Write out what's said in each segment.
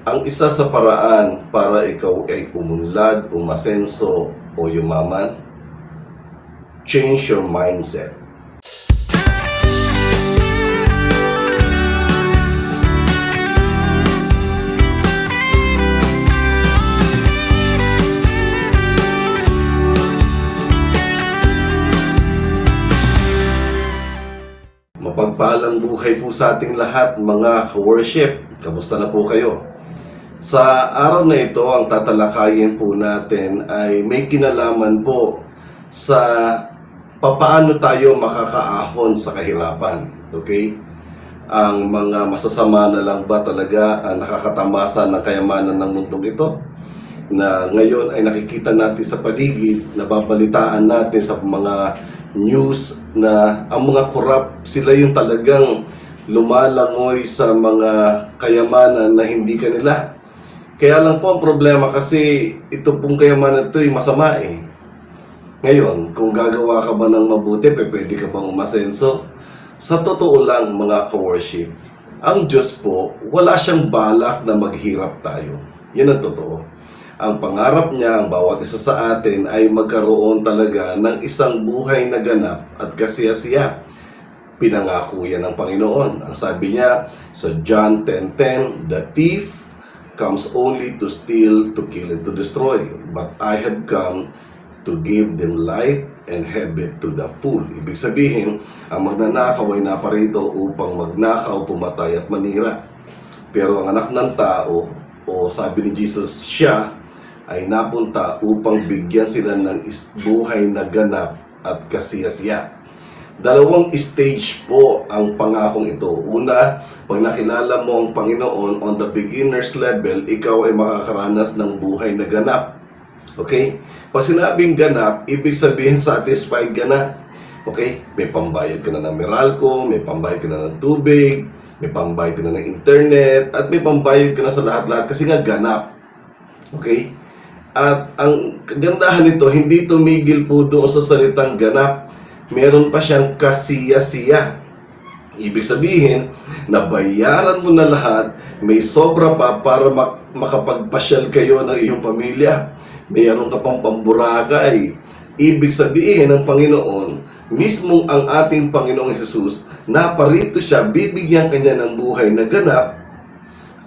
Ang isa sa paraan para ikaw ay umunlad, umasenso o yumaman, change your mindset. Mapagpalang buhay po sa ating lahat, mga ka-worship. Kamusta na po kayo? Sa araw na ito, ang tatalakayin po natin ay may kinalaman po sa papaano tayo makakaahon sa kahirapan. Okay? Ang mga masasama na lang ba talaga ang nakakatamasa ng kayamanan ng mundong ito? Na ngayon ay nakikita natin sa paligid, nababalitaan natin sa mga news na ang mga korap, sila yung talagang lumalangoy sa mga kayamanan na hindi kanila. Kaya lang po ang problema kasi ito pong kayamanan ito ay masama eh. Ngayon, kung gagawa ka ba ng mabuti, pwede ka bang umasenso? Sa totoo lang mga ka-worship, ang Diyos po, wala siyang balak na maghirap tayo. Yan ang totoo. Ang pangarap niya, ang bawat isa sa atin ay magkaroon talaga ng isang buhay na ganap at kasiyasiya. Pinangako yan ng Panginoon. Ang sabi niya sa John 10:10, "The thief comes only to steal, to kill, and to destroy. But I have come to give them life and have it to the full." Ibig sabihin, ang magnanakaw ay naparito upang magnakaw, pumatay at manira. Pero ang anak ng tao, o sabi ni Jesus, siya ay napunta upang bigyan sila ng buhay na ganap at kasiyasiya. Dalawang stage po ang pangakong ito. Una, pag nakilala mo ang Panginoon on the beginner's level, ikaw ay makakaranas ng buhay na ganap. Okay? Pag sinabing ganap, ibig sabihin satisfied ka na. Okay? May pambayad ka na ng Meralco, may pambayad ka na ng tubig, may pambayad ka na ng internet, at may pambayad ka na sa lahat-lahat kasi nga ganap. Okay? At ang kagandahan nito, hindi tumigil po doon sa salitang ganap. Meron pa siyang kasiyasiya. Ibig sabihin, nabayaran mo na lahat, may sobra pa para makapagpasyal kayo ng iyong pamilya. Mayroon ka pang pamburakay. Ibig sabihin ng Panginoon, mismong ang ating Panginoong Jesus, naparito siya, bibigyan kanya ng buhay na ganap.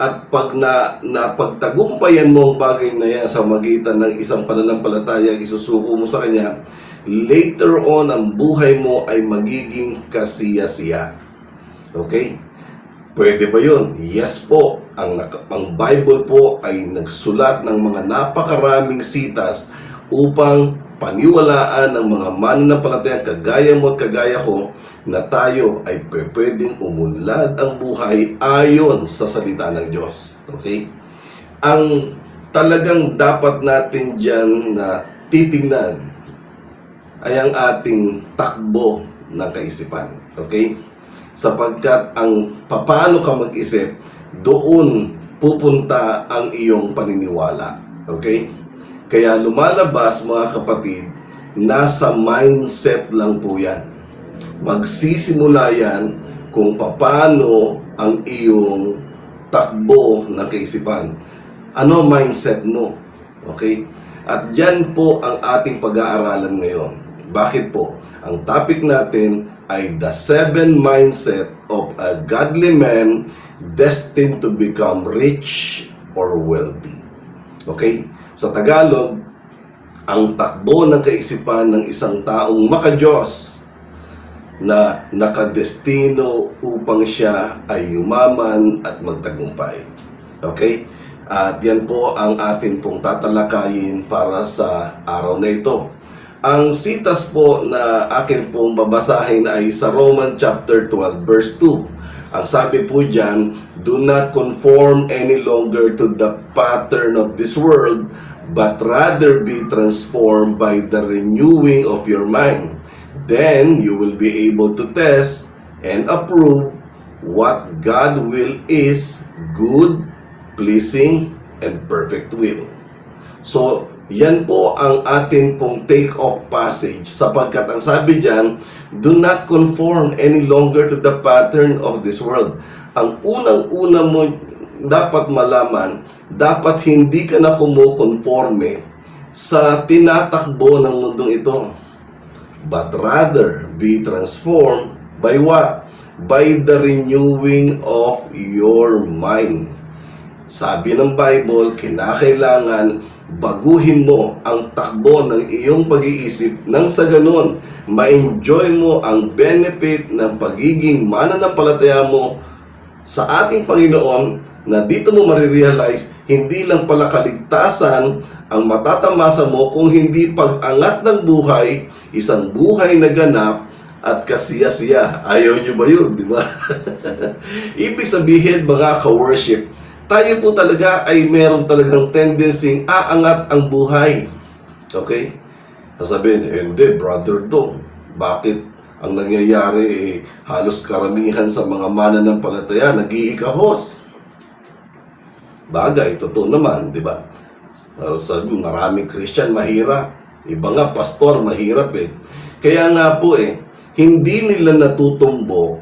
At pag napagtagumpayan mo ang bagay na yan sa magitan ng isang pananampalataya, isusuko mo sa Kanya, later on, ang buhay mo ay magiging kasiyasiya. Okay? Pwede ba yun? Yes po. Ang Bible po ay nagsulat ng mga napakaraming sitas upang paniwalaan ng mga mananampalataya kagaya mo at kagaya ko na tayo ay pwedeng umunlad ang buhay ayon sa salita ng Diyos. Okay? Ang talagang dapat natin dyan na titingnan ay ang ating takbo ng kaisipan. Okay? Sapagkat ang papaano ka mag-isip, doon pupunta ang iyong paniniwala. Okay? Kaya lumalabas mga kapatid, nasa mindset lang po yan. Magsisimula yan kung paano ang iyong takbo ng kaisipan. Ano mindset mo? Okay? At yan po ang ating pag-aaralan ngayon. Bakit po? Ang topic natin ay the 7 mindset of a godly man destined to become rich or wealthy. Okay? Sa Tagalog, ang takbo ng kaisipan ng isang taong makadiyos na nakadestino upang siya ay yumaman at magtagumpay. Okay? At yan po ang atin pong tatalakayin para sa araw na ito. Ang sitas po na akin pong babasahin ay sa Roman chapter 12 verse 2. Ang sabi po dyan, "Do not conform any longer to the pattern of this world, but rather be transformed by the renewing of your mind. Then you will be able to test and approve what God's will is, good, pleasing, and perfect will." So, yan po ang atin pong take-off passage sapagkat ang sabi diyan, do not conform any longer to the pattern of this world. Ang unang-una mo dapat malaman, dapat hindi ka na kumukonforme sa tinatakbo ng mundong ito. But rather, be transformed by what? By the renewing of your mind. Sabi ng Bible, kinakailangan baguhin mo ang takbo ng iyong pag-iisip nang sa ganun, ma-enjoy mo ang benefit ng pagiging mananampalataya mo sa ating Panginoon, na dito mo marirealize, hindi lang pala kaligtasan ang matatamasa mo, kung hindi pag-angat ng buhay, isang buhay na ganap at kasiya-siya. Ayaw nyo ba yun, di ba? Ibig sabihin, mga ka-worship, tayo po talaga ay meron talagang tendency aangat ang buhay. Okay? Sasabihin, hindi, brother Dong, bakit ang nangyayari halos karamihan sa mga mananampalataya nag-iikahos? Bagay, totoo naman, di ba? Sabi, maraming Christian mahirap. Iba nga, pastor, mahirap eh. Kaya nga po hindi nila natutumbok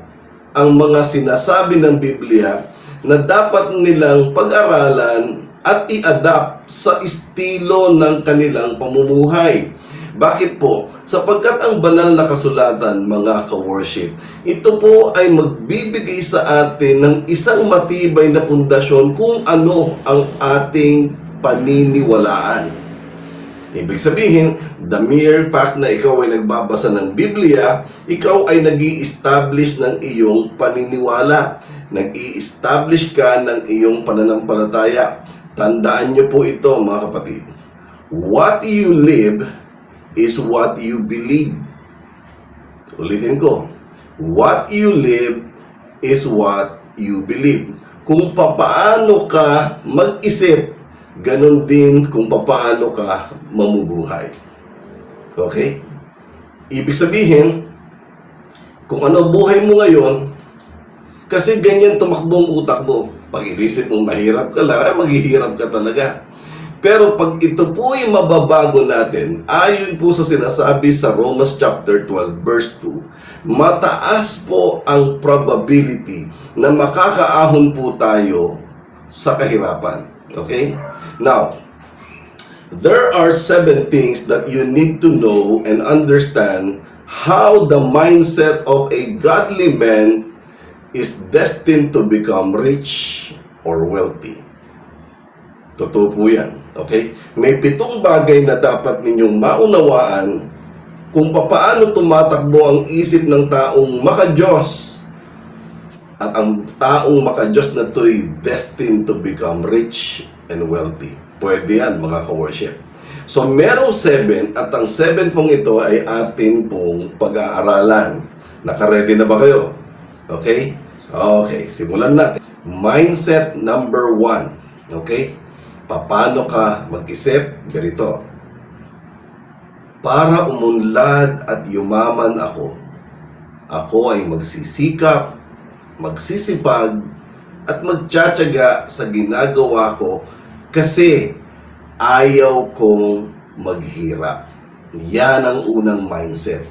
ang mga sinasabi ng Biblia na dapat nilang pag-aralan at i-adapt sa estilo ng kanilang pamumuhay. Bakit po? Sapagkat ang banal na kasulatan, mga ka-worship, ito po ay magbibigay sa atin ng isang matibay na pundasyon kung ano ang ating paniniwalaan. Ibig sabihin, the mere fact na ikaw ay nagbabasa ng Biblia, ikaw ay nag-i-establish ng iyong paniniwala. Nag-i-establish ka ng iyong pananampalataya. Tandaan niyo po ito, mga kapatid. What you live is what you believe. Ulitin ko. What you live is what you believe. Kung papaano ka mag-isip, ganun din kung papaano ka mamubuhay. Okay? Ibig sabihin, kung ano buhay mo ngayon, kasi ganyan tumakbo ang utak mo. Pag inisip mong mahirap ka lang, maghihirap ka talaga. Pero pag ito po yung mababago natin, ayon po sa sinasabi sa Romans chapter 12 verse 2, mataas po ang probability na makakaahon po tayo sa kahirapan. Okay? Now, there are 7 things that you need to know and understand how the mindset of a godly man is destined to become rich or wealthy. Totoo po yan. Okay? May 7 bagay na dapat ninyong maunawaan kung paano tumatakbo ang isip ng taong maka-Diyos. At ang taong maka-Diyos na to'y destined to become rich and wealthy. Pwede yan, mga ka-worship. So, merong 7 at ang 7 pong ito ay atin pong pag-aaralan. Naka-ready na ba kayo? Okay? Okay, simulan natin. Mindset number 1. Okay? Paano ka mag-isip? Ganito. Para umunlad at yumaman ako ay magsisikap, magsisipag, at magtsatsaga sa ginagawa ko kasi ayaw kong maghirap. Yan ang unang mindset.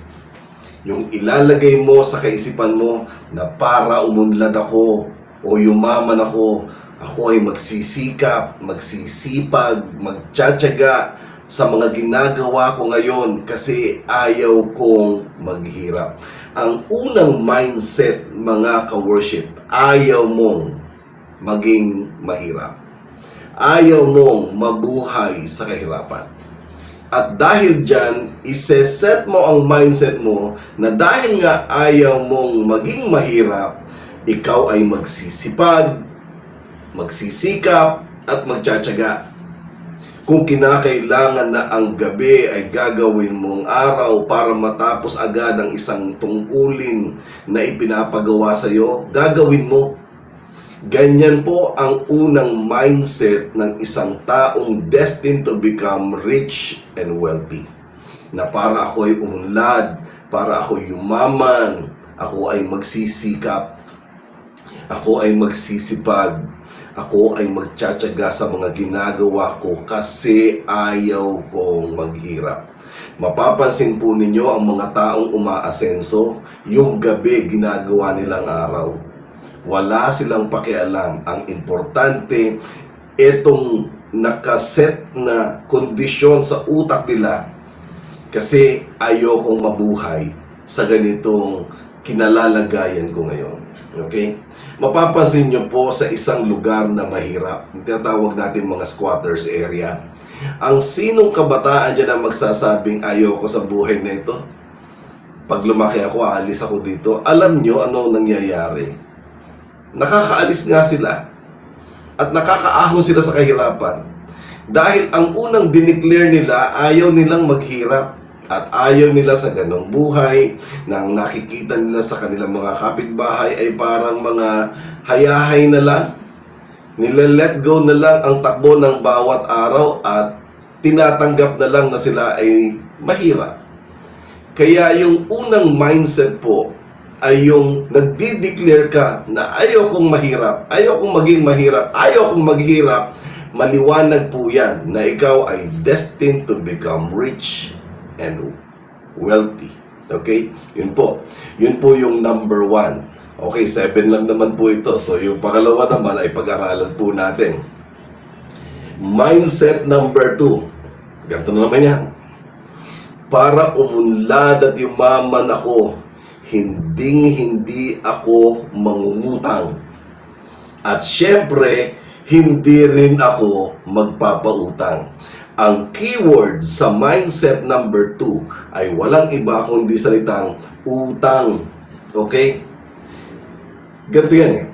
Yung ilalagay mo sa kaisipan mo na para umunlad ako o yumaman ako ay magsisikap, magsisipag, magtsatsaga sa mga ginagawa ko ngayon kasi ayaw kong maghirap. Ang unang mindset, mga ka-worship, ayaw mong maging mahirap. Ayaw mong mabuhay sa kahirapan. At dahil dyan, iseset mo ang mindset mo na dahil nga ayaw mong maging mahirap, ikaw ay magsisipag, magsisikap, at magtsatsaga. Kung kinakailangan na ang gabi ay gagawin mong araw para matapos agad ang isang tungkulin na ipinapagawa sa iyo, gagawin mo. Ganyan po ang unang mindset ng isang taong destined to become rich and wealthy. Na para ako ay umunlad, para ako yumaman, ako ay magsisikap, ako ay magsisipag, ako ay magtsatsaga sa mga ginagawa ko kasi ayaw kong maghirap. Mapapansin po ninyo ang mga taong umaasenso, yung gabi ginagawa nilang araw. Wala silang pakialam. Ang importante, itong nakaset na kondisyon sa utak nila kasi ayokong mabuhay sa ganitong kinalalagayan ko ngayon. Okay? Mapapansin nyo po sa isang lugar na mahirap, tinatawag natin mga squatters area. Ang sinong kabataan dyan ang magsasabing ayoko sa buhay na ito? Pag lumaki ako, aalis ako dito. Alam nyo ano nangyayari? Nakakaalis nga sila. At nakakaahon sila sa kahirapan. Dahil ang unang dineclare nila, ayaw nilang maghirap. At ayaw nila sa ganong buhay na ang nakikita nila sa kanilang mga kapitbahay ay parang mga hayahay na lang. Nile-let go na lang ang takbo ng bawat araw at tinatanggap na lang na sila ay mahirap. Kaya yung unang mindset po ay yung nagdi-declare ka na ayaw kong mahirap, ayaw kong maging mahirap, ayaw kong maghirap. Maliwanag po yan na ikaw ay destined to become rich and wealthy. Okay? Yun po. Yun po yung number 1. Okay, 7 lang naman po ito. So, yung pangalawa naman ay pag-aralan po natin. Mindset number 2. Ganito na naman yan. Para umunlad at yumaman ako, hindi ako mangungutang. At syempre, hindi rin ako magpapautang. Ang keyword sa mindset number 2 ay walang iba kundi salitang utang. Okay? Ganito yan eh.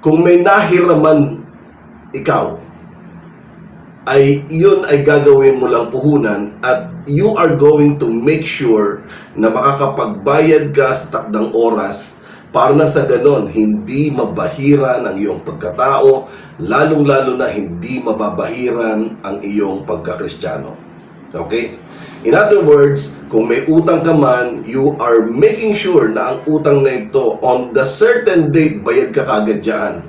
Kung may nahiraman ikaw, ay yun ay gagawin mo lang puhunan at you are going to make sure na makakapagbayad ka sa takdang oras para na sa ganon, hindi mabahiran ang iyong pagkatao, lalong-lalo na hindi mababahiran ang iyong pagkakristyano. Okay? In other words, kung may utang ka man, you are making sure na ang utang na ito, on the certain date, bayad ka kagad dyan.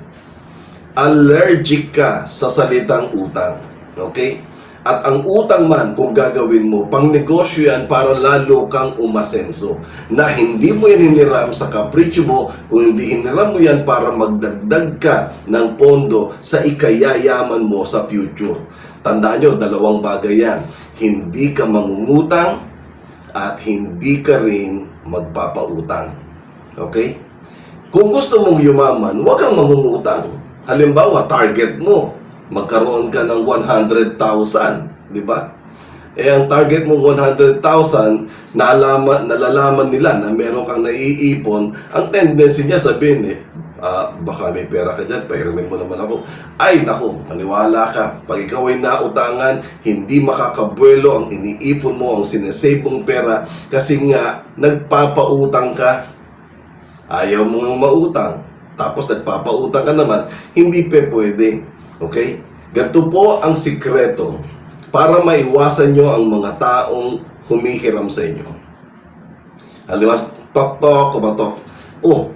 Allergic ka sa salitang utang. Okay? At ang utang man, kung gagawin mo, pang negosyo yan para lalo kang umasenso. Na hindi mo yan hiniram sa kapritsyo mo, kung hindi hiniram mo yan para magdagdag ka ng pondo sa ikayayaman mo sa future. Tandaan nyo, 2 bagay yan. Hindi ka mangungutang at hindi ka rin magpapautang. Okay? Kung gusto mong yumaman, huwag kang mangungutang. Halimbawa, target mo, magkaroon ka ng 100,000, di ba? Eh, ang target mo 100,000, nalalaman nila na meron kang naiipon, ang tendency niya sabihin baka may pera ka dyan, pahiramin mo naman ako. Ay, naku, maniwala ka. Pag ikaw ay nautangan, hindi makakabuelo ang iniipon mo, ang sinesave mong pera, kasi nga, nagpapautang ka. Ayaw mong mautang, tapos nagpapautang ka naman, hindi pwede. Okay? Ganito po ang sikreto para maiwasan nyo ang mga taong humihiram sa inyo. Halimbawa, tok-tok, kumatok. Oh,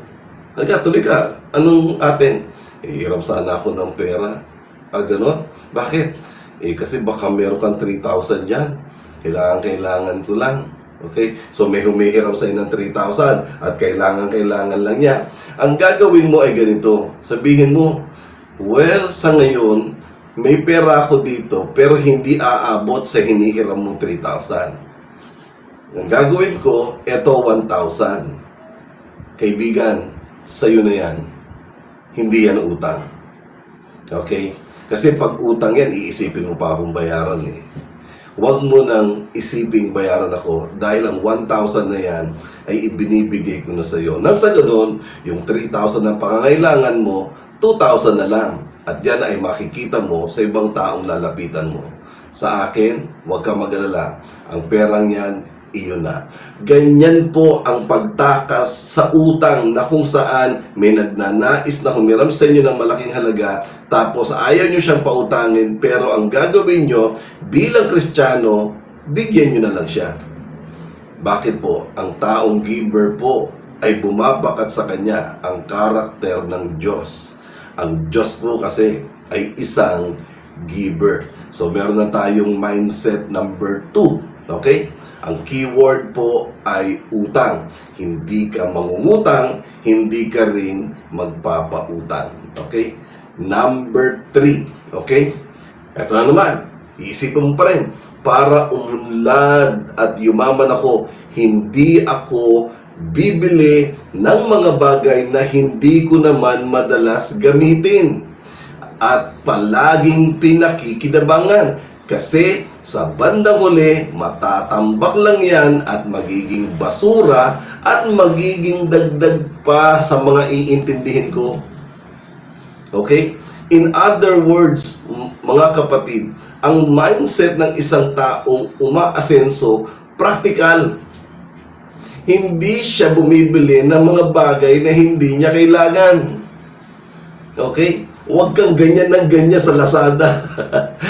halika, tuloy ka. Anong atin? Hiram sana ako ng pera. Ganon? Bakit? Kasi baka meron kang 3,000 dyan. Kailangan ko lang. Okay? So may humihiram sa inyo ng 3,000 at kailangan lang niya. Ang gagawin mo ay ganito. Sabihin mo, well, sa ngayon, may pera ako dito, pero hindi aabot sa hinihiram mong 3,000. Ang gagawin ko, eto 1,000. Kaibigan, sa'yo na yan. Hindi yan utang. Okay? Kasi pag utang yan, iisipin mo pa akong bayaran eh. Huwag mo nang isiping bayaran ako dahil ang 1,000 na yan ay ibinibigay ko na sa'yo. Nang sa ganun, yung 3,000 na pangangailangan mo, 2,000 na lang. At yan ay makikita mo sa ibang taong lalapitan mo. Sa akin, huwag kang mag-alala. Ang perang yan, iyon na. Ganyan po ang pagtakas sa utang na kung saan may nagnanais na humiram sa inyo ng malaking halaga tapos ayaw nyo siyang pautangin pero ang gagawin nyo bilang Kristiyano, bigyan nyo na lang siya. Bakit po? Ang taong giver po ay bumabakat sa kanya ang karakter ng Diyos. Ang Diyos po kasi ay isang giver. So meron na tayong mindset number 2. Okay? Ang keyword po ay utang. Hindi ka mangungutang, hindi ka rin magpapautang. Okay? Number 3. Okay? Ito na naman. Iisipin mo pa rin. Para umunlad at yumaman ako, hindi ako bibili ng mga bagay na hindi ko naman madalas gamitin. At palaging pinakikinabangan. Kasi sa bandang huli, matatambak lang yan at magiging basura at magiging dagdag pa sa mga iintindihin ko. Okay? In other words, mga kapatid, ang mindset ng isang taong umaasenso, practical. Hindi siya bumibili ng mga bagay na hindi niya kailangan. Okay? Huwag kang ganyan ng ganyan sa Lazada.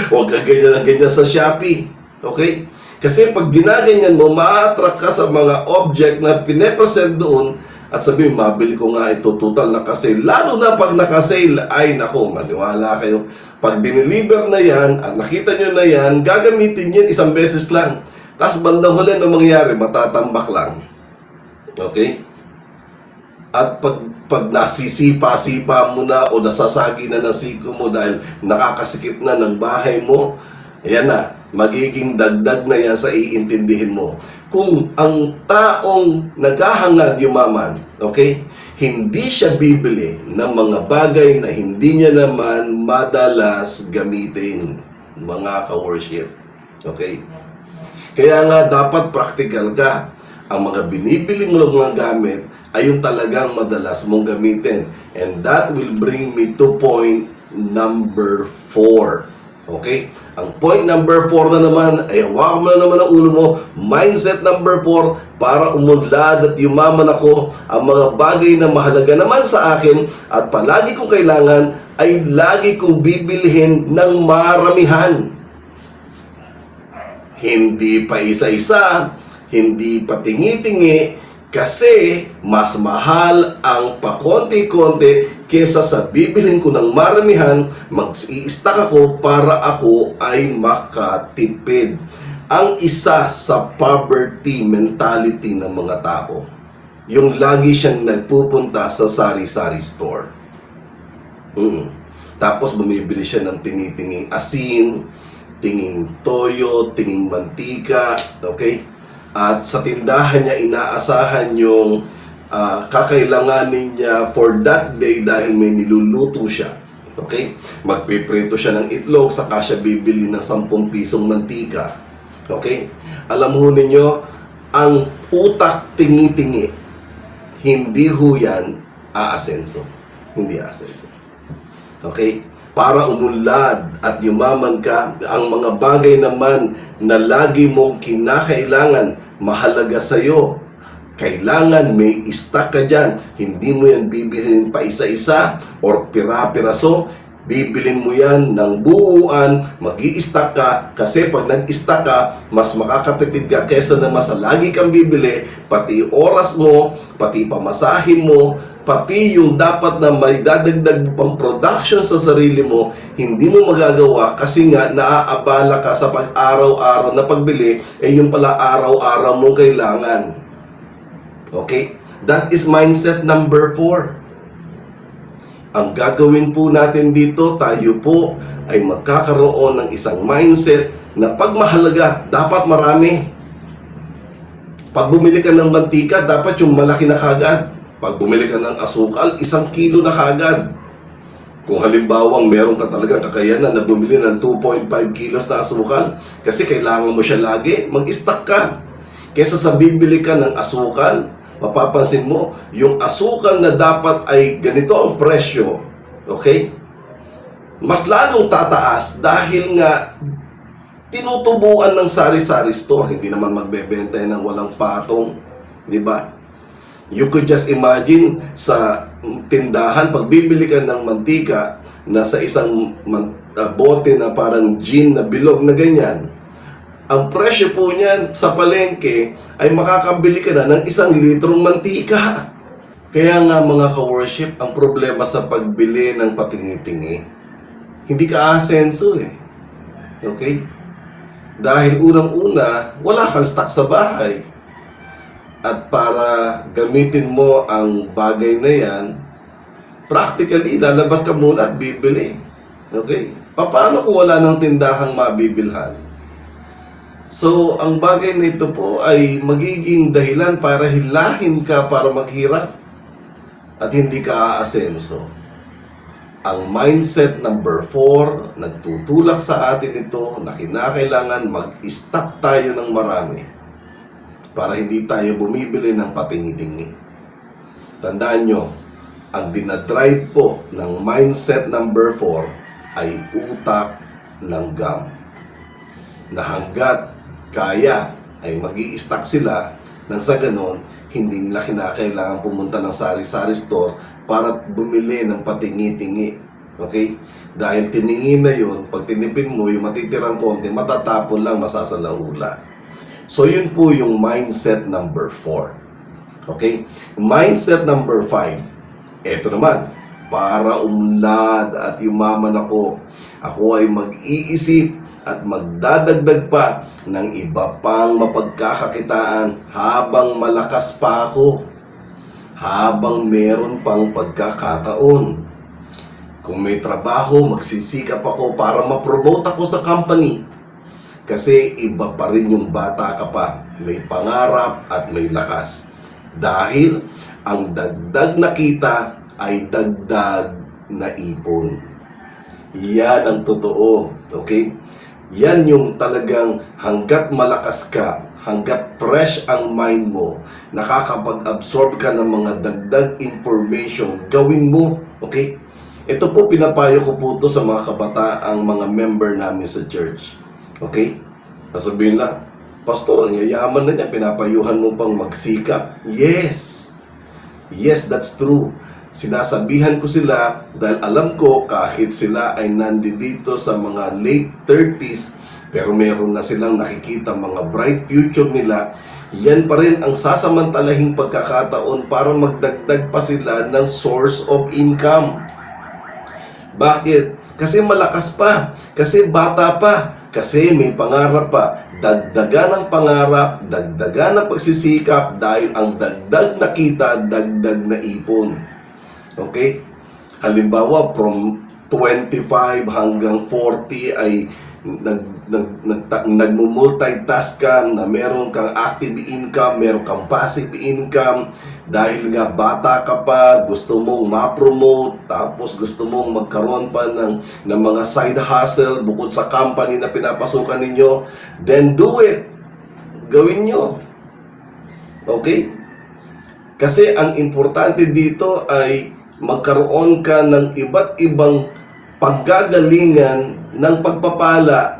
Huwag kang ganyan ng ganyan sa Shopee. Okay? Kasi pag ginaganyan mo, ma-attract ka sa mga object na pine-present doon at sabihin, mabili ko nga ito, total na ka-sale. Lalo na pag naka-sale, ay nako, maniwala kayo. Pag dineliver na yan at nakita nyo na yan, gagamitin yan isang beses lang. Tapos bandang huli na mangyayari, matatambak lang. Okay? At pag nasisipa-sipa mo na o nasasagi na ng siko mo dahil nakakasikip na ng bahay mo, ayan na, magiging dagdag na yan sa iintindihin mo. Kung ang taong naghahangad yumaman, okay, hindi siya bibili ng mga bagay na hindi niya naman madalas gamitin, mga ka-worship. Okay? Kaya nga dapat practical ka. Ang mga binibili mo ng mga gamit ay yung talagang madalas mong gamitin. And that will bring me to point number 4. Okay? Ang point number 4 na naman, ay hawakan mo na naman ang ulo mo. Mindset number 4, para umunlad at yumaman ako, ang mga bagay na mahalaga naman sa akin at palagi kong kailangan, ay lagi kong bibilihin ng maramihan. Hindi pa isa-isa, hindi pa tingi-tingi, kasi mas mahal ang pakonti-konti kesa sa bibilhin ko ng maramihan, mag-i-stack ako para ako ay makatipid. Ang isa sa poverty mentality ng mga tao, yung lagi siyang nagpupunta sa sari-sari store. Tapos bumibili siya ng tinitinging asin, tinging toyo, tinging mantika, okay? At sa tindahan niya, inaasahan yung kakailanganin niya for that day dahil may niluluto siya. Okay? Magpiprito siya ng itlog, saka siya bibili ng 10 pisong mantika. Okay? Alam ho ninyo, ang utak tingi-tingi, hindi ho yan aasenso. Hindi aasenso. Okay? Para umunlad at yumaman ka, ang mga bagay naman na lagi mong kinakailangan, mahalaga sa'yo, kailangan may stock ka dyan. Hindi mo yan bibilhin pa isa-isa or pira-piraso. Bibilin mo yan ng buuan, mag-i-stock ka, kasi pag nag-stock ka, mas makakatipid ka kesa naman sa lagi kang bibili, pati oras mo, pati pamasahin mo, pati yung dapat na may dadagdag pang production sa sarili mo, hindi mo magagawa kasi nga naaabala ka sa pag-araw-araw na pagbili, yung pala araw-araw mong kailangan. Okay? That is mindset number 4. Ang gagawin po natin dito, tayo po ay magkakaroon ng isang mindset na pag mahalaga, dapat marami. Pag bumili ka ng mantika, dapat yung malaki na kagad. Pag bumili ka ng asukal, 1 kilo na kagad. Kung halimbawang meron ka talagang kakayanan na bumili ng 2.5 kilos na asukal, kasi kailangan mo siya lagi, mag-stock ka. Kesa sa bibili ka ng asukal, mapapansin mo, yung asukal na dapat ay ganito ang presyo, okay? Mas lalong tataas dahil nga tinutubuan ng sari-sari store. Hindi naman magbebenta ng walang patong, di ba? You could just imagine sa tindahan, pag bibili ka ng mantika na sa isang bote na parang gin na bilog na ganyan, ang presyo po niyan sa palengke ay makakabili ka na ng 1 litrong mantika. Kaya nga mga ka-worship, ang problema sa pagbili ng patingi-tingi, hindi ka asenso eh. Okay? Dahil unang-una, wala kang stock sa bahay. At para gamitin mo ang bagay na yan, practically, lalabas ka muna at bibili. Okay? Paano kung wala ng tindahang mabibilhan? So, ang bagay na ito po ay magiging dahilan para hilahin ka para maghirap at hindi ka aasenso. Ang mindset number 4, nagtutulak sa atin ito na kinakailangan mag-stock tayo ng marami para hindi tayo bumibili ng patingi-tingi. Tandaan nyo, ang dinadrive po ng mindset number 4 ay utak langgam. Na hanggat kaya ay mag-i-stock sila nang sa ganon, hindi nila kinakailangan pumunta ng sari-sari store para bumili ng patingi-tingi. Okay? Dahil tiningin na yun, pag tinipin mo, yung matitirang konti, matatapon lang, masasalaula. So, yun po yung mindset number 4. Okay? Mindset number 5. Ito naman, para umlad at yumaman ako ay mag-iisip at magdadagdag pa ng iba pang mapagkakakitaan habang malakas pa ako, habang meron pang pagkakataon. Kung may trabaho, magsisikap ako para ma-promote ako sa company. Kasi iba pa rin yung bata ka pa, may pangarap at may lakas. Dahil ang dagdag na kita ay dagdag na ipon. Yan ang totoo. Okay? Yan yung talagang hanggat malakas ka, hanggat fresh ang mind mo, nakakapag-absorb ka ng mga dagdag information, gawin mo. Okay? Ito po, pinapayo ko po ito sa mga kabataang mga member namin sa church. Okay? Sasabihin lang, Pastor, ang yayaman na niya, pinapayuhan mo pang magsikap. Yes! Yes, that's true. Sinasabihan ko sila dahil alam ko kahit sila ay nandito sa mga late 30s, pero meron na silang nakikita mga bright future nila, yan pa rin ang sasamantalahing pagkakataon para magdagdag pa sila ng source of income. Bakit? Kasi malakas pa, kasi bata pa, kasi may pangarap pa. Dagdagan ng pangarap, dagdagan ng pagsisikap dahil ang dagdag na kita, dagdag na ipon. Okay? Halimbawa, from 25 hanggang 40 ay nagmumultitask ka na meron kang active income, meron kang passive income dahil nga bata ka pa, gusto mong ma-promote, tapos gusto mong magkaroon pa ng mga side hustle bukod sa company na pinapasukan ninyo, then do it. Gawin nyo. Okay? Kasi ang importante dito ay magkaroon ka ng iba't ibang paggagalingan ng pagpapala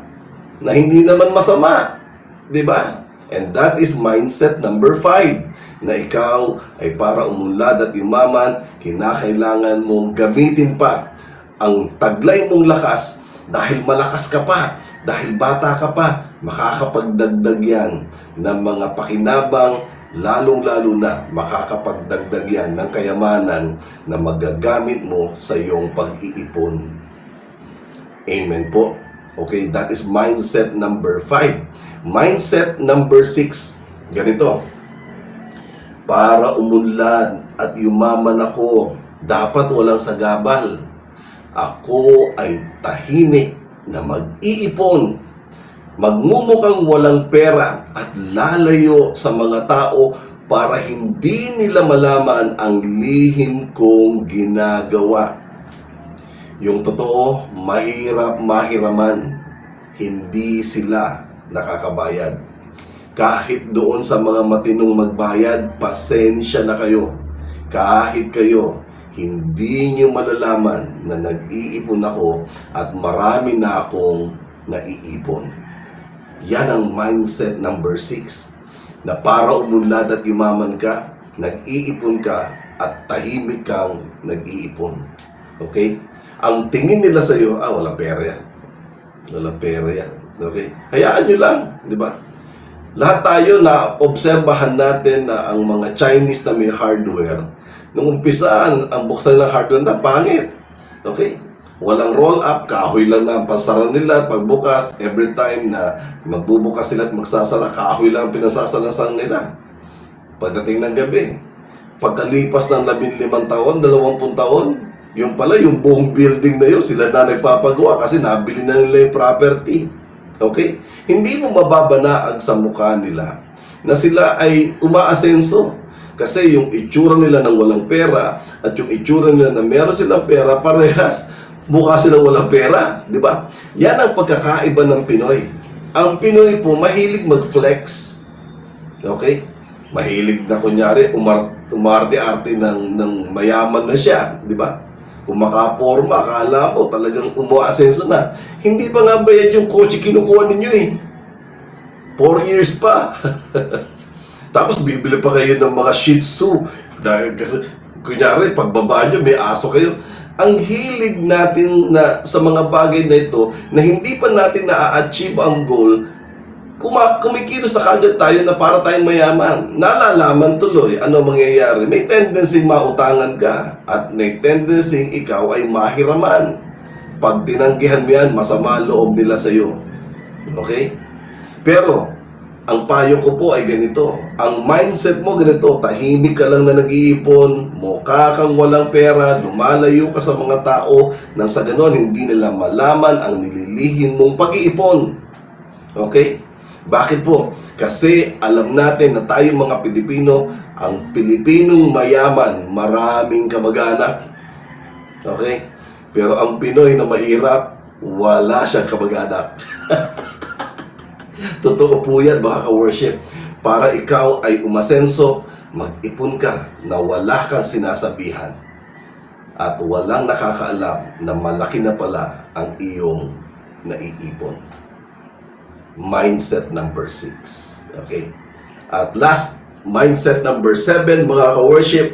na hindi naman masama. Diba? And that is mindset number 5. Na ikaw ay para umunlad at yumaman, kinakailangan mong gamitin pa ang taglay mong lakas dahil malakas ka pa, dahil bata ka pa, makakapagdagdag yan ng mga pakinabang, lalong-lalo na makakapagdagdag yan ng kayamanan na magagamit mo sa iyong pag-iipon. Amen po. Okay, that is mindset number 5. Mindset number 6. Ganito. Para umunlad at yumaman ako, dapat walang sagabal. Ako ay tahimik na mag-iipon, magmumukhang walang pera at lalayo sa mga tao para hindi nila malaman ang lihim kong ginagawa. Yung totoo, mahirap mahiraman, hindi sila nakakabayad. Kahit doon sa mga matinong magbayad, pasensya na kayo. Kahit kayo, hindi nyo malalaman na nag-iipon ako at marami na akong naiipon. Yan ang mindset number 6. Na para umunlad at yumaman ka, nag-iipon ka at tahimik kang nag-iipon. Okay? Ang tingin nila sa iyo, walang pera yan. Walang pera yan. Okay? Hayaan nyo lang, di ba? Lahat tayo na obserbahan natin na ang mga Chinese na may hardware, nung umpisaan, ang buksan ng hardware na pangit. Okay? Walang roll up, kahoy lang na ang pasara nila pagbukas. Every time na magbubukas sila at magsasara, kahoy lang ang pinasasalasan nila. Pagdating ng gabi, pagkalipas ng 15 taon, 20 taon, yung pala, yung buong building na yun, sila na nagpapagawa kasi nabili na nila yung property. Okay? Hindi mo mababanaag sa mukha nila na sila ay umaasenso. Kasi yung itsura nila ng walang pera at yung itsura nila na meron silang pera, parehas. Mukha silang walang pera, di ba? Yan ang pagkakaiba ng Pinoy. Ang Pinoy po, mahilig mag-flex. Okay? Mahilig na kunyari, umarte-arte ng mayaman na siya, di ba? Kung makaporma, akala mo talagang umaasenso na. Hindi pa nga bayad yung kotse kinukuha ninyo eh. 4 years pa. Tapos bibili pa kayo ng mga Shih Tzu. Dahil kasi, kunyari, pagbaba nyo, may aso kayo. Ang hilig natin na sa mga bagay na ito, na hindi pa natin na-achieve ang goal, kumikilos na kagad tayo na para tayong mayaman. Nalalaman tuloy ano mangyayari. May tendency mautangan ka at may tendency ikaw ay mahiraman. Pag tinanggihan mo yan, masama loob nila sa iyo. Okay? Pero, ang payo ko po ay ganito. Ang mindset mo ganito, tahimik ka lang na nag-iipon, mukha kang walang pera, lumalayo ka sa mga tao, nang sa ganon hindi nila malaman ang nililihim mong pag-iipon. Okay? Bakit po? Kasi alam natin na tayo mga Pilipino, ang Pilipinong mayaman, maraming kamag-anak. Okay? Pero ang Pinoy na mahirap, wala siyang kamag-anak. Totoo po yan, mga ka-worship. Para ikaw ay umasenso, mag-ipon ka na wala kang sinasabihan at walang nakakaalam na malaki na pala ang iyong naiipon. Mindset number 6. Okay? At last, mindset number 7, mga ka-worship.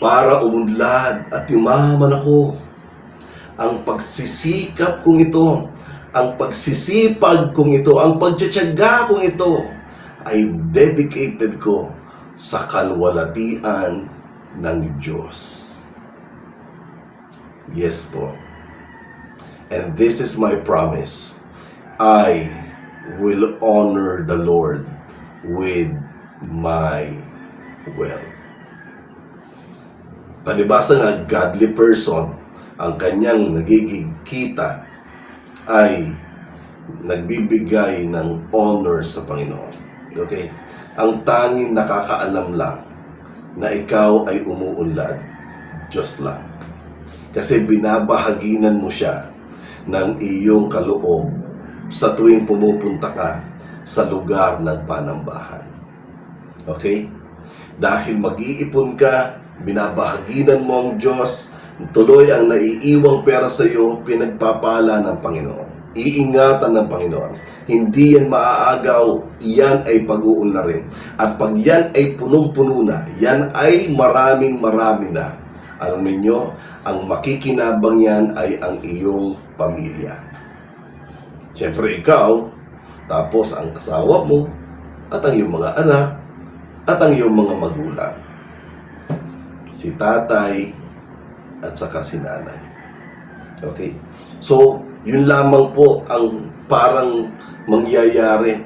Para umunlad at yumaman ako, ang pagsisikap kong ito, ang pagsisipag kong ito, ang pagtsatsaga kong ito, ay dedicated ko sa kalwalatian ng Diyos. Yes po. And this is my promise. I will honor the Lord with my wealth. Palibasa nga, godly person, ang kanyang nagiging kita ay nagbibigay ng honor sa Panginoon. Okay? Ang tanging nakakaalam lang na ikaw ay umuunlad, Diyos lang. Kasi binabahaginan mo siya ng iyong kaloob sa tuwing pumupunta ka sa lugar ng panambahan. Okay? Dahil mag-iipon ka, binabahaginan mo ang Diyos, tuloy ang naiiwang pera sa iyo, pinagpapala ng Panginoon. Iingatan ng Panginoon. Hindi yan maaagaw, yan ay pag-uunlarin. At pag yan ay punong-puno na, yan ay maraming-marami na. Alam ninyo, ang makikinabang yan ay ang iyong pamilya. Siyempre ikaw, tapos ang asawa mo, at ang iyong mga anak, at ang iyong mga magulang. Si tatay, at saka si nanay. Okay? So, yun lamang po ang parang mangyayari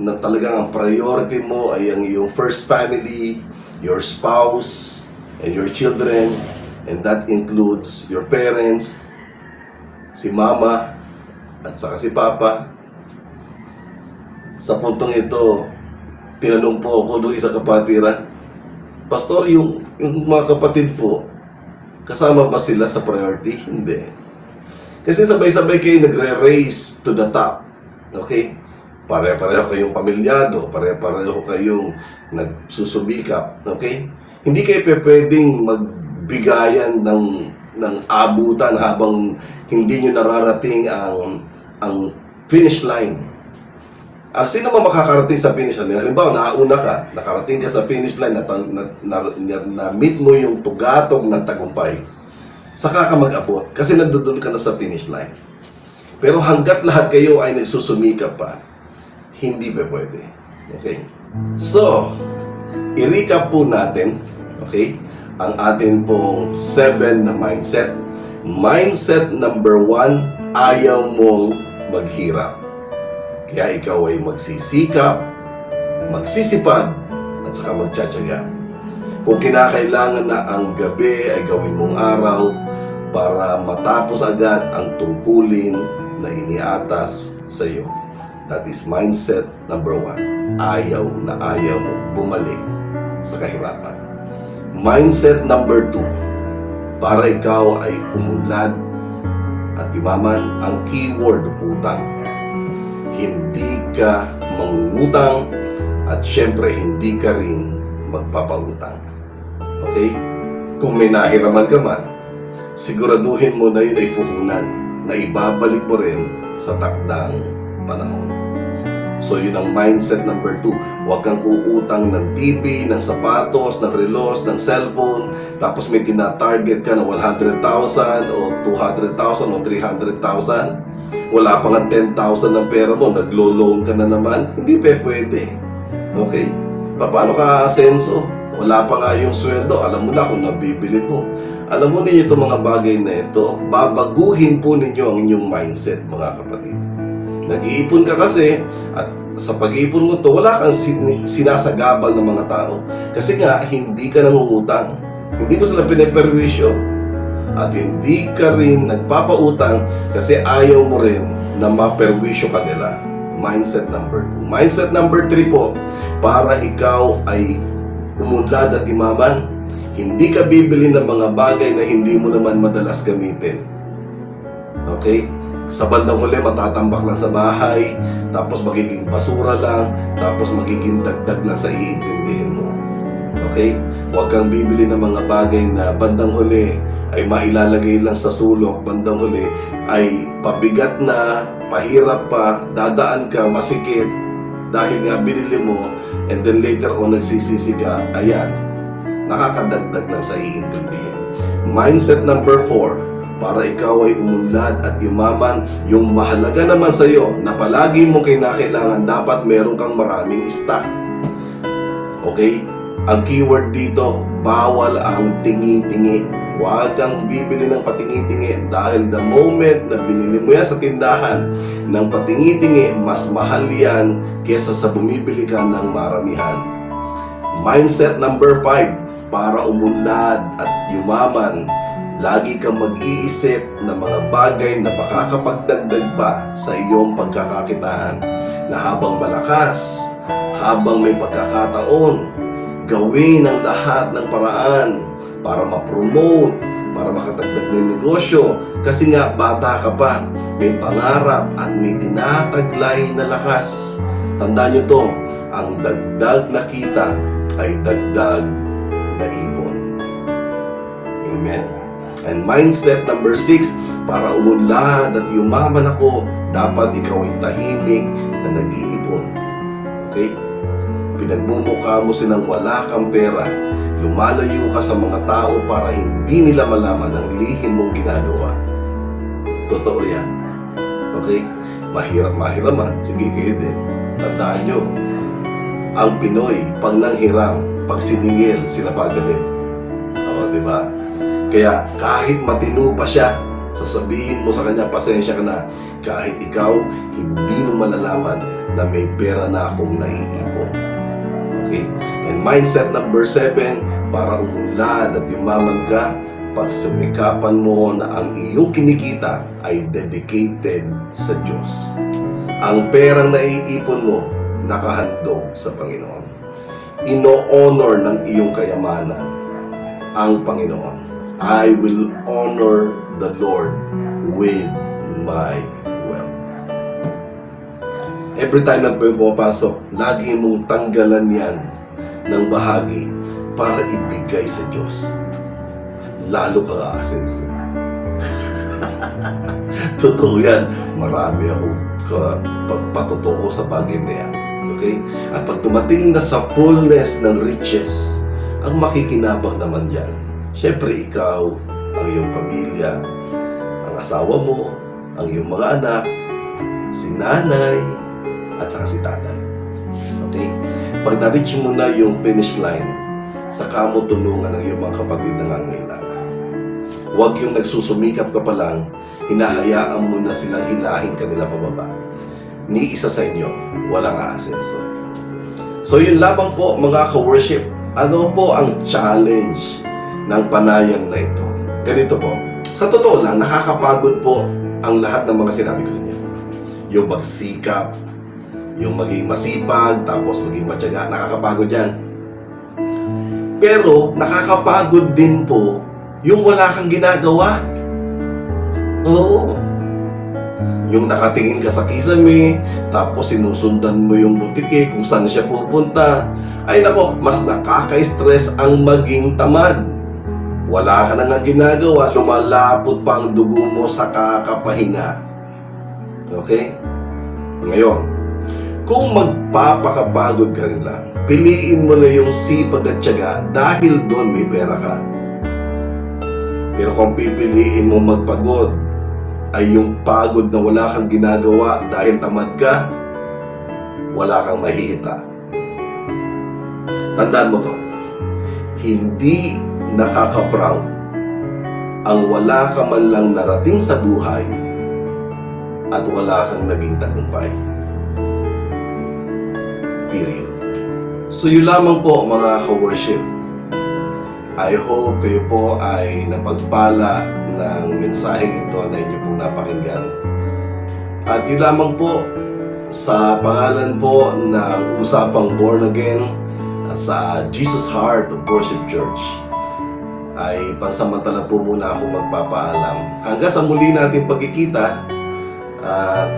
na talagang ang priority mo ay ang iyong first family, your spouse, and your children, and that includes your parents, si mama, at saka si papa. Sa puntong ito, tinanong po ako doon isa kapatiran, Pastor, yung mga kapatid po, kasama ba sila sa priority? Hindi. Kasi sabay-sabay kayo nagre-race to the top. Okay? Pare-pareho kayong pamilyado, pare-pareho kayong nagsusubikap. Okay? Hindi kayo pwedeng magbigayan ng abutan habang hindi nyo nararating ang finish line. Sino man makakarating sa finish line? Halimbawa, nauna ka, nakarating ka sa finish line, na-meet mo yung tugatog ng tagumpay. Saka ka mag-abot, kasi nandoon ka na sa finish line. Pero hanggat lahat kayo ay nagsusumikap pa, hindi pa pwede. Okay? So, i-recap po natin, okay, ang atin pong 7 na mindset. Mindset number 1, ayaw mong maghirap. Kaya ikaw ay magsisikap, magsisipag, at saka magtsatsaga. Kung kinakailangan na ang gabi ay gawin mong araw para matapos agad ang tungkulin na iniatas sa iyo. That is mindset number 1. Ayaw na ayaw mo bumalik sa kahirapan. Mindset number 2, para ikaw ay umunlad at yumaman. Ang keyword, utang. Hindi ka mangungutang at syempre hindi ka rin magpapautang. Okay? Kung may nahiraman ka man, siguraduhin mo na yun ay puhunan na ibabalik mo rin sa takdang panahon. So yun ang mindset number 2. Huwag kang kuutang ng TV, ng sapatos, ng relos, ng cellphone, tapos may tina-target ka na 100,000 o 200,000 o 300,000. Wala pa nga 10,000 ng pera mo, naglo-loan ka na naman. Hindi pwede. Okay? Paano ka asenso? Wala pa nga yung sweldo, alam mo na kung nabibili mo. Alam mo ninyo itong mga bagay na ito, babaguhin po ninyo ang inyong mindset, mga kapatid. Nag-iipon ka kasi, at sa pag-iipon mo to, wala kang sinasagabal ng mga tao. Kasi nga, hindi ka nangungutang. Hindi mo sila pinaperwisyo. At hindi ka rin nagpapautang kasi ayaw mo rin na maperwisyo ka nila. Mindset number 2. Mindset number 3 po, para ikaw ay umunlad at imaman, hindi ka bibili ng mga bagay na hindi mo naman madalas gamitin. Okay? Sa bandang huli, matatambak lang sa bahay, tapos magiging basura lang, tapos magiging dagdag lang sa iintindihin mo. Okay? Huwag kang bibili ng mga bagay na bandang huli ay mailalagay lang sa sulok, bandang huli ay pabigat na, pahirap pa, dadaan ka, masikip, dahil nga binili mo, and then later on nagsisisi ka, ayan, nakakadagdag lang sa iintindihin. Mindset number 4, para ikaw ay umunlad at yumaman, yung mahalaga naman sa iyo na palagi mo kinakailangan, dapat meron kang maraming stock. Okay? Ang keyword dito, bawal ang tingi-tingi. Huwag kang bibili ng patingi-tingi dahil the moment na binili mo yan sa tindahan ng patingi-tingi, mas mahal yan kesa sa bumibili ka ng maramihan. Mindset number 5, para umunlad at yumaman, lagi kang mag-iisip ng mga bagay na makakapagdagdag pa sa iyong pagkakakitaan, na habang malakas, habang may pagkakataon, gawin ang lahat ng paraan para ma-promote, para makatagdag ng negosyo. Kasi nga, bata ka pa, may pangarap at may tinataglay na lakas. Tandaan nyo to, ang dagdag na kita ay dagdag na ipon. Amen. And mindset number 6, para umunlad at yumaman ako, dapat ikaw ay tahimik na nag-iipon. Okay? Pinagmumukha mo silang wala kang pera, lumalayo ka sa mga tao para hindi nila malaman ang lihim mong ginagawa. Totoo yan. Okay? Mahiraman, sige kayo din. Tandaan nyo, ang Pinoy, pag nanghiram, pag siningil, sila pagalit. Oo, diba? Kaya kahit matino pa siya, sasabihin mo sa kanya, pasensya ka na. Kahit ikaw, hindi mo malalaman na may pera na akong naiipon. Okay? And mindset number 7, para umunlad at yumaman ka, pagsumikapan mo na ang iyong kinikita ay dedicated sa Diyos. Ang perang naiipon mo, nakahandog sa Panginoon. Ino-honor ng iyong kayamanan ang Panginoon. I will honor the Lord with my wealth. Every time na pumapasok, lagi mong tanggalan yan ng bahagi para ibigay sa Diyos. Lalo kang aasenso. Totoo yan. Marami akong pagpatotoo sa bagay na yan. Okay? At pag dumating na sa fullness ng riches, ang makikinabang naman dyan, syempre ikaw, ang iyong pamilya, ang asawa mo, ang iyong mga anak, si nanay, at saka si tatay. Okay? Pag na-reach mo na yung finish line, saka mo tulungan ang iyong mga kapatid na nangangailangan. Huwag yung nagsusumikap ka pa lang, hinahayaan mo na silang hilahin kanila pababa. Ni isa sa inyo, walang aasenso. So yun lamang po mga ka-worship. Ano po ang challenge ng panayam na ito? Ganito po. Sa totoo lang, nakakapagod po ang lahat ng mga sinabi ko sa inyo. Yung magsikap, yung maging masipag, tapos maging matyaga, nakakapagod yan. Pero nakakapagod din po yung wala kang ginagawa. Oo. Yung nakatingin ka sa kisame, tapos sinusundan mo yung butike kung saan siya pupunta. Ay nako, mas nakaka-stress ang maging tamad. Wala ka na nga ginagawa, lumalapot pa ang dugo mo sa kakapahinga. Okay? Ngayon, kung magpapakapagod ka rin lang, piliin mo na yung sipag at tiyaga dahil doon may pera ka. Pero kung pipiliin mo magpagod, ay yung pagod na wala kang ginagawa dahil tamad ka, wala kang mahihita. Tandaan mo to, hindi nakaka-proud ang wala ka man lang narating sa buhay at wala kang naging tagumpay. Period. So yun lamang po mga ka-worship. I hope kayo po ay napagpala ng mensaheng ito na inyo pong napakinggan. At yun lamang po, sa pangalan po ng Usapang Born Again at sa Jesus Heart of Worship Church, ay pansamantala po muna ako magpapaalam. Hanggang sa muli natin pagkikita at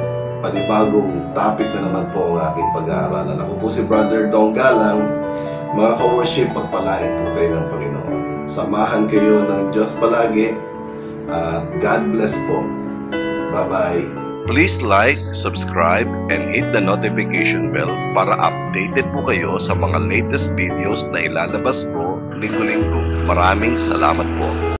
panibagong topic na naman po ang ating pag-aaralan. Ako po si Brother Dong Galang. Mga ka-worship, pagpalain po kayo ng Panginoon. Samahan kayo ng Diyos palagi at God bless po. Bye-bye. Please like, subscribe, and hit the notification bell para updated po kayo sa mga latest videos na ilalabas po linggo-linggo. Maraming salamat po.